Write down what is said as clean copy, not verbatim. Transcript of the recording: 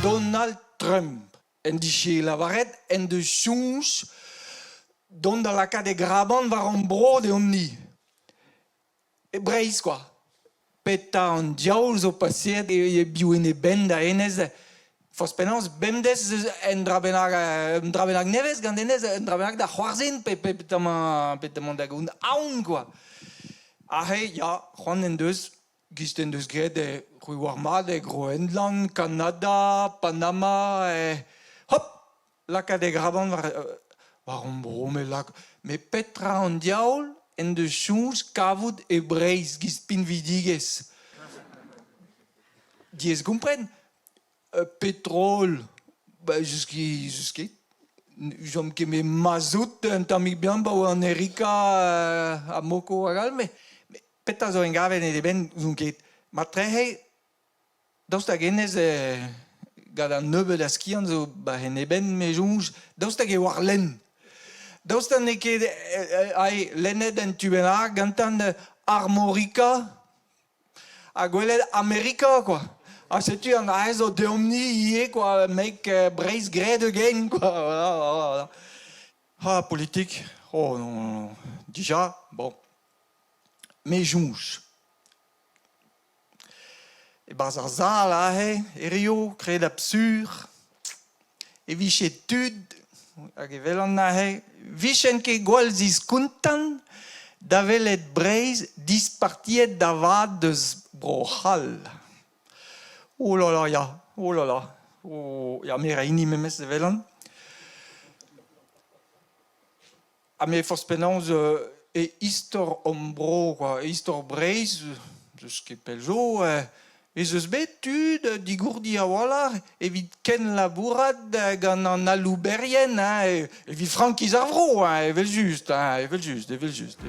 Donald Trump en die lavaret en de chunch don da la de graban var an bro de omni. E breiz, quoi. Peta an diaoul zo passiert e bioen e ben da enez. Fos penans bemdes en drabenag nevez gant enez, en drabenag da c'hoarzin petamant da goun aoun, quoi. Ahe, ja, c'hoant en deus, gist en deus gret rue Warmad, Groenland, Canada, Panama, hop, laka de graban war an bro, me petra an diaoul en de chunch kavout e breiz gist pin vidigez. Diez gompren? Pétrole, jusqu'à j'aime que mes mazout un tamik bien ba en Erika à Moko agal mais peta zo engave ne ben zunket matrehe dosta genes gada neube da skian zo ba ne ben me junge dosta ge warlen dosta ne ke ai lenet en tubenar gantan armorica a gweled America, quoi. Ah, c'est-tu un réseau d'omni, quoi, mec, brace gré de gain, quoi. Voilà. Ah, politique. Oh, non. Déjà, bon. Mais junge. Et bazarza, là, et Rio, crée d'absurde. Et vichétude, vichenke golzis kuntan, davelet brace, dispartiet davad de brohal. Oh là là, ja, oh là là. Oh, ja, mir reini me mes velan. A me forspenans e istor ombro, quoi, istor breiz, ce que peljo, et zeus betud, digourdi a walar, evit ken labourad gant an alouberien, evit frankiz ar vro, evel just, evel just.